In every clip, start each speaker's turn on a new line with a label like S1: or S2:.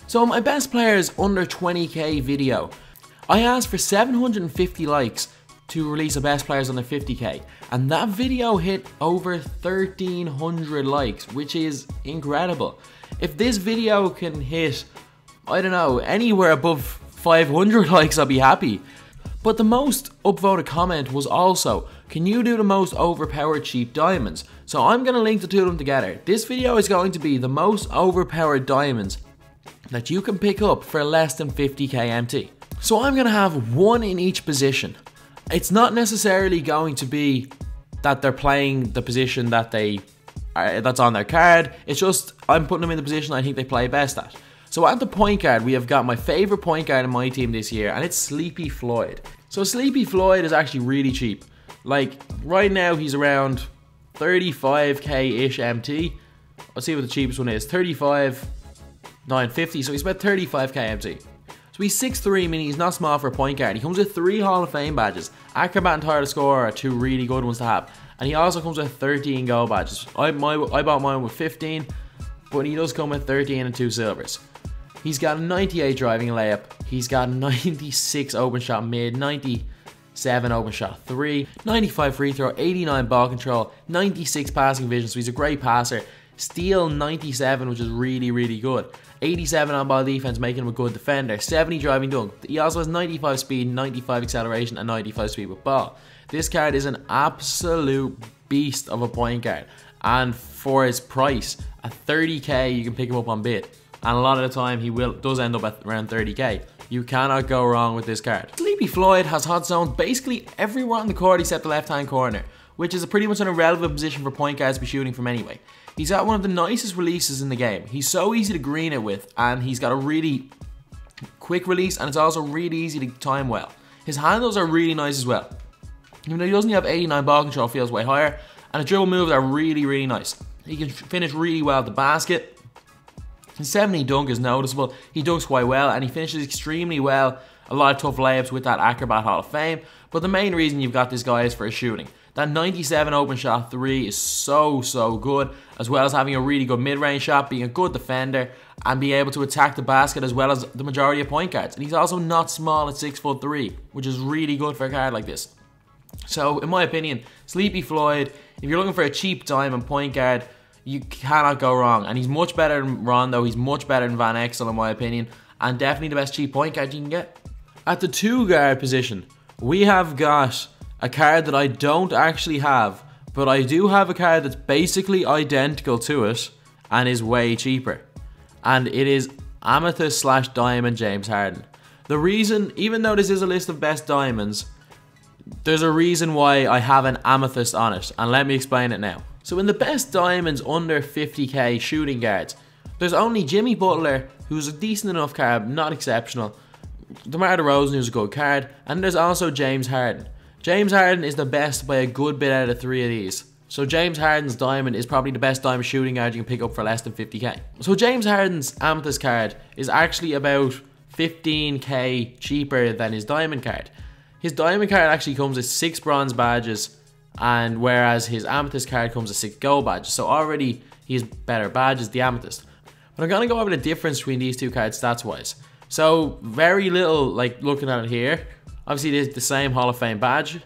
S1: So my best players under 20k video. I asked for 750 likes to release a best players under 50k, and that video hit over 1300 likes, which is incredible. If this video can hit, I don't know, anywhere above 500 likes, I'll be happy. But the most upvoted comment was also, can you do the most overpowered cheap diamonds? So I'm going to link the two of them together. This video is going to be the most overpowered diamonds that you can pick up for less than 50k MT. So I'm going to have one in each position. It's not necessarily going to be that they're playing the position that that's on their card. It's just I'm putting them in the position I think they play best at. So at the point guard, we have got my favorite point guard in my team this year, and it's Sleepy Floyd. So Sleepy Floyd is actually really cheap. Like right now he's around 35k-ish MT. Let's see what the cheapest one is. 35,950. So he's about 35k MT. So he's 6'3", meaning he's not small for a point guard. He comes with 3 Hall of Fame badges. Acrobat and Tireless Scorer are 2 really good ones to have. And he also comes with 13 gold badges. I bought mine with 15, but he does come with 13 and 2 silvers. He's got a 98 driving layup. He's got 96 open shot mid, 97 open shot 3, 95 free throw, 89 ball control, 96 passing vision, so he's a great passer. Steal 97, which is really, really good. 87 on ball defense, making him a good defender. 70 driving dunk. He also has 95 speed, 95 acceleration, and 95 speed with ball. This card is an absolute beast of a point guard. And for his price, at 30k, you can pick him up on bid. And a lot of the time, he does end up at around 30k. You cannot go wrong with this card. Sleepy Floyd has hot zones basically everywhere on the court except the left-hand corner, which is pretty much an irrelevant position for point guards to be shooting from anyway. He's got one of the nicest releases in the game. He's so easy to green it with, and he's got a really quick release, and it's also really easy to time well. His handles are really nice as well. Even though he doesn't have 89 ball control, feels way higher, and the dribble moves are really, really nice. He can finish really well at the basket. His 70 dunk is noticeable. He dunks quite well, and he finishes extremely well. A lot of tough layups with that Acrobat Hall of Fame, but the main reason you've got this guy is for his shooting. That 97 open shot 3 is so good, as well as having a really good mid-range shot, being a good defender, and being able to attack the basket as well as the majority of point guards. And he's also not small at 6'3", which is really good for a card like this. So, in my opinion, Sleepy Floyd, if you're looking for a cheap diamond point guard, you cannot go wrong. And he's much better than Rondo, he's much better than Van Exel in my opinion, and definitely the best cheap point guard you can get. At the 2 guard position, we have got a card that I don't actually have, but I do have a card that's basically identical to it and is way cheaper. And it is Amethyst / Diamond James Harden. The reason, even though this is a list of best diamonds, there's a reason why I have an Amethyst on it, and let me explain it now. So in the best diamonds under 50k shooting guards, there's only Jimmy Butler, who's a decent enough card, not exceptional. DeMar DeRozan, who's a good card, and there's also James Harden. James Harden is the best by a good bit out of 3 of these. So James Harden's diamond is probably the best diamond shooting guard you can pick up for less than 50k. So James Harden's Amethyst card is actually about 15k cheaper than his diamond card. His diamond card actually comes with 6 bronze badges, and whereas his Amethyst card comes with 6 gold badges. So already he has better badges, the Amethyst. But I'm going to go over the difference between these 2 cards stats wise. So very little, like looking at it here. Obviously it is the same Hall of Fame badge.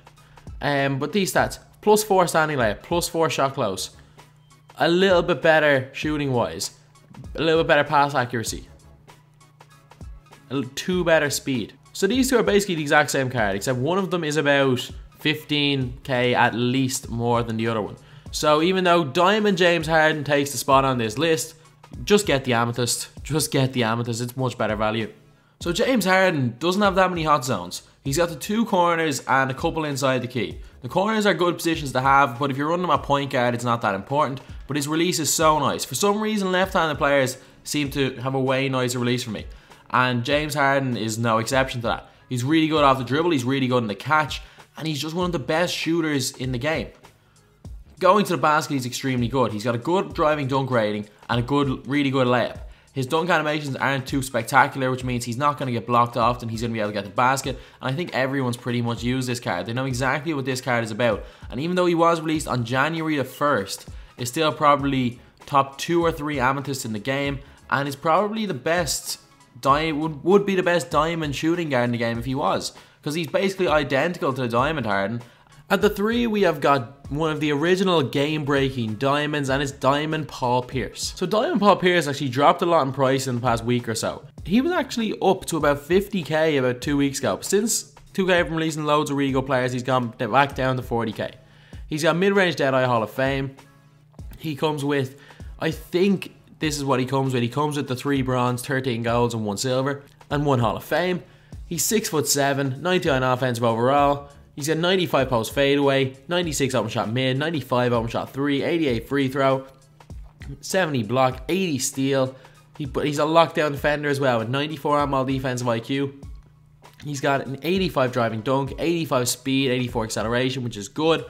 S1: But these stats, +4 standing layup, +4 shot close. A little bit better shooting wise. A little bit better pass accuracy. 2 better speed. So these 2 are basically the exact same card, except one of them is about 15k at least more than the other one. So even though Diamond James Harden takes the spot on this list, just get the Amethyst. Just get the Amethyst, it's much better value. So James Harden doesn't have that many hot zones. He's got the 2 corners and a couple inside the key. The corners are good positions to have, but if you're running them at point guard, it's not that important. But his release is so nice. For some reason, left-handed players seem to have a way nicer release for me. And James Harden is no exception to that. He's really good off the dribble, he's really good in the catch, and he's just one of the best shooters in the game. Going to the basket, he's extremely good. He's got a good driving dunk rating and a really good layup. His dunk animations aren't too spectacular, which means he's not going to get blocked often. He's going to be able to get the basket. And I think everyone's pretty much used this card. They know exactly what this card is about. And even though he was released on January the 1st, it's still probably top 2 or 3 Amethysts in the game. And is probably the best would be the best diamond shooting guard in the game if he was, because he's basically identical to the diamond Harden. At the 3, we have got one of the original game-breaking diamonds, and it's Diamond Paul Pierce. So Diamond Paul Pierce actually dropped a lot in price in the past week or so. He was actually up to about 50k about 2 weeks ago. Since 2K have been releasing loads of really good players, he's gone back down to 40k. He's got mid-range Deadeye Hall of Fame. He comes with, I think this is what he comes with. He comes with the 3 bronze, 13 golds and 1 silver, and 1 Hall of Fame. He's 6'7", 99 offensive overall. He's got 95 post fadeaway, 96 open shot mid, 95 open shot 3, 88 free throw, 70 block, 80 steal. He's a lockdown defender as well with 94 on-ball defensive IQ. He's got an 85 driving dunk, 85 speed, 84 acceleration, which is good.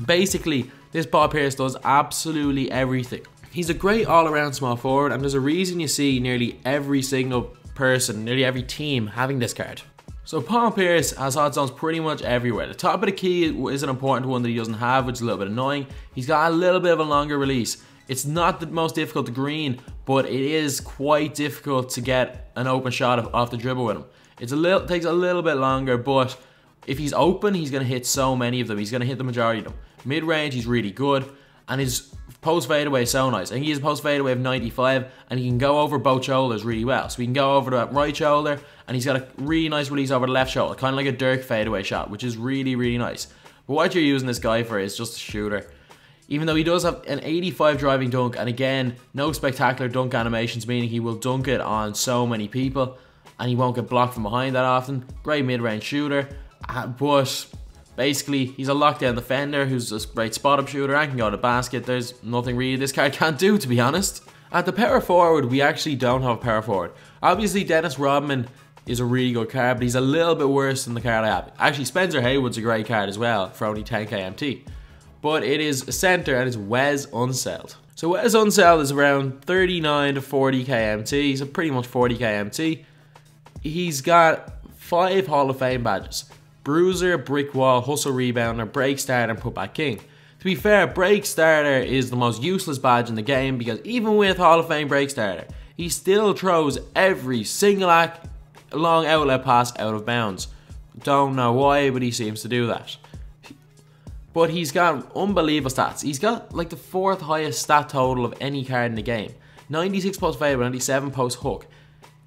S1: Basically, this Paul Pierce does absolutely everything. He's a great all-around small forward, and there's a reason you see nearly every single person, nearly every team having this card. So Paul Pierce has hot zones pretty much everywhere. The top of the key is an important one that he doesn't have, which is a little bit annoying. He's got a little bit of a longer release. It's not the most difficult to green, but it is quite difficult to get an open shot off the dribble with him. It takes a little bit longer, but if he's open, he's going to hit so many of them. He's going to hit the majority of them. Mid-range, he's really good, and his post fadeaway is so nice. I think he has a post fadeaway of 95, and he can go over both shoulders really well. So he can go over the right shoulder, and he's got a really nice release over the left shoulder, kind of like a Dirk fadeaway shot, which is really, really nice. But what you're using this guy for is just a shooter. Even though he does have an 85 driving dunk, and again, no spectacular dunk animations, meaning he will dunk it on so many people, and he won't get blocked from behind that often. Great mid-range shooter, but basically, he's a lockdown defender who's a great spot-up shooter and can go to the basket. There's nothing really this card can't do, to be honest. At the power forward, we actually don't have a power forward. Obviously, Dennis Rodman is a really good card, but he's a little bit worse than the card I have. Actually, Spencer Haywood's a great card as well for only 10k MT. But it is a center, and it's Wes Unseld. So Wes Unseld is around 39 to 40k MT. He's a pretty much 40k MT. He's got 5 Hall of Fame badges. Bruiser, Brick Wall, Hustle Rebounder, Break Starter, and Putback King. To be fair, Break Starter is the most useless badge in the game, because even with Hall of Fame Break Starter, he still throws every single long outlet pass out of bounds. Don't know why, but he seems to do that. But he's got unbelievable stats. He's got like the 4th highest stat total of any card in the game. 96 post fade, 97 post hook.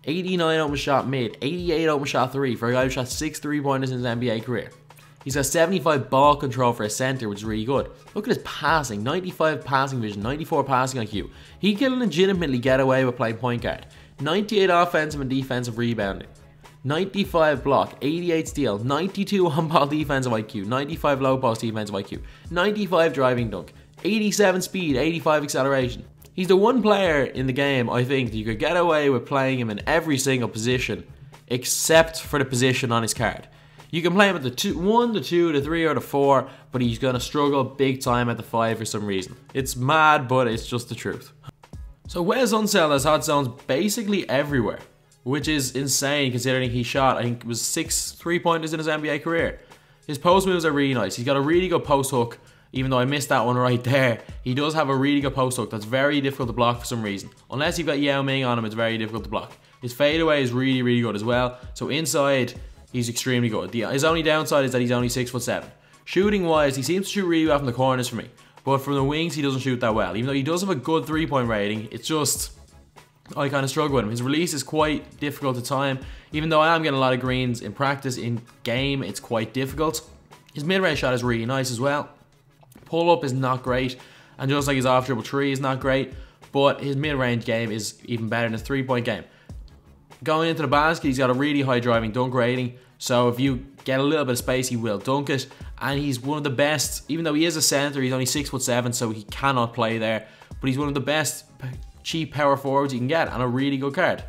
S1: 89 open shot mid, 88 open shot 3 for a guy who shot 6 3-pointers in his NBA career. He's got 75 ball control for a center, which is really good. Look at his passing, 95 passing vision, 94 passing IQ. He can legitimately get away with playing point guard. 98 offensive and defensive rebounding. 95 block, 88 steal, 92 on-ball defensive IQ, 95 low post defensive IQ, 95 driving dunk, 87 speed, 85 acceleration. He's the one player in the game, I think, that you could get away with playing him in every single position, except for the position on his card. You can play him at the 1, the 2, the 3, or the 4, but he's going to struggle big time at the 5 for some reason. It's mad, but it's just the truth. So Wes Unseld has hot zones basically everywhere, which is insane considering he shot, I think it was 6 3-pointers in his NBA career. His post moves are really nice. He's got a really good post hook. Even though I missed that one right there, he does have a really good post hook that's very difficult to block for some reason. Unless you've got Yao Ming on him, it's very difficult to block. His fadeaway is really, really good as well. So inside, he's extremely good. His only downside is that he's only 6'7". Shooting wise, he seems to shoot really well from the corners for me. But from the wings, he doesn't shoot that well. Even though he does have a good 3-point rating, it's just, I kind of struggle with him. His release is quite difficult to time. Even though I am getting a lot of greens in practice, in game, it's quite difficult. His mid-range shot is really nice as well. Pull-up is not great, and just like his off-dribble 3 is not great, but his mid-range game is even better than his 3-point game. Going into the basket, he's got a really high driving dunk rating, so if you get a little bit of space, he will dunk it, and he's one of the best, even though he is a center, he's only 6'7", so he cannot play there, but he's one of the best cheap power forwards you can get, and a really good card.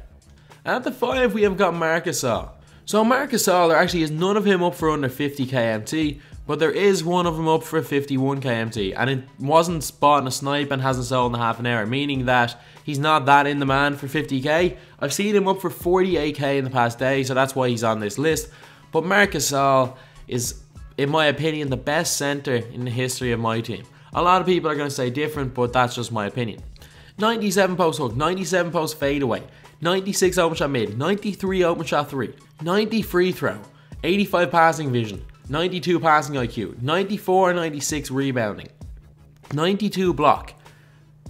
S1: And at the 5, we have got Marc Gasol. So Marc Gasol, there actually is none of him up for under 50k MT, but there is one of them up for 51k MT, and it wasn't bought in a snipe and hasn't sold in a half an hour, meaning that he's not that in demand for 50k. I've seen him up for 48k in the past day, so that's why he's on this list. But Marc Gasol is, in my opinion, the best center in the history of my team. A lot of people are going to say different, but that's just my opinion. 97 post hook, 97 post fadeaway, 96 open shot mid, 93 open shot 3, 90 free throw, 85 passing vision, 92 passing IQ, 94 and 96 rebounding, 92 block,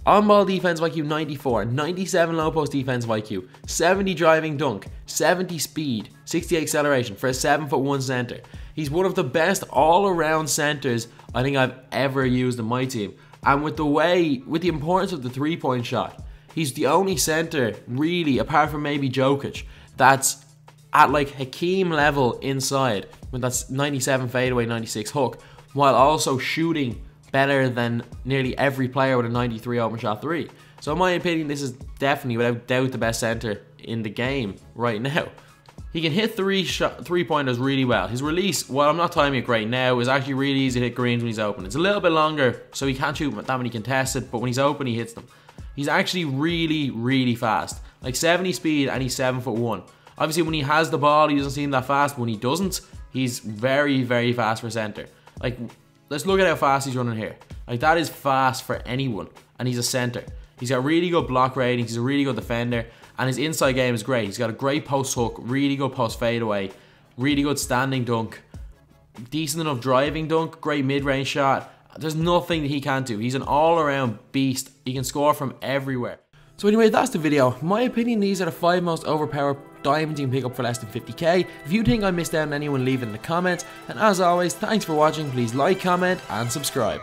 S1: on-ball defensive IQ 94, 97 low-post defensive IQ, 70 driving dunk, 70 speed, 60 acceleration for a 7'1" center. He's one of the best all-around centers I think I've ever used in my team. And with the importance of the three-point shot, he's the only center, really, apart from maybe Jokic, that's at like Hakeem level inside, when that's 97 fadeaway, 96 hook, while also shooting better than nearly every player with a 93 open shot 3. So in my opinion, this is definitely, without doubt, the best center in the game right now. He can hit three-pointers really well. His release, while I'm not timing it great now, is actually really easy to hit greens when he's open. It's a little bit longer, so he can't shoot that many contested, but when he's open, he hits them. He's actually really, really fast. Like 70 speed, and he's 7'1". Obviously, when he has the ball, he doesn't seem that fast, but when he doesn't, he's very, very fast for center. Like, let's look at how fast he's running here. Like, that is fast for anyone, and he's a center. He's got really good block ratings, he's a really good defender, and his inside game is great. He's got a great post hook, really good post fadeaway, really good standing dunk, decent enough driving dunk, great mid-range shot. There's nothing that he can't do. He's an all-around beast. He can score from everywhere. So anyway, that's the video. In my opinion, these are the 5 most overpowered diamonds you can pick up for less than 50k. If you think I missed out on anyone, leave it in the comments. And as always, thanks for watching. Please like, comment, and subscribe.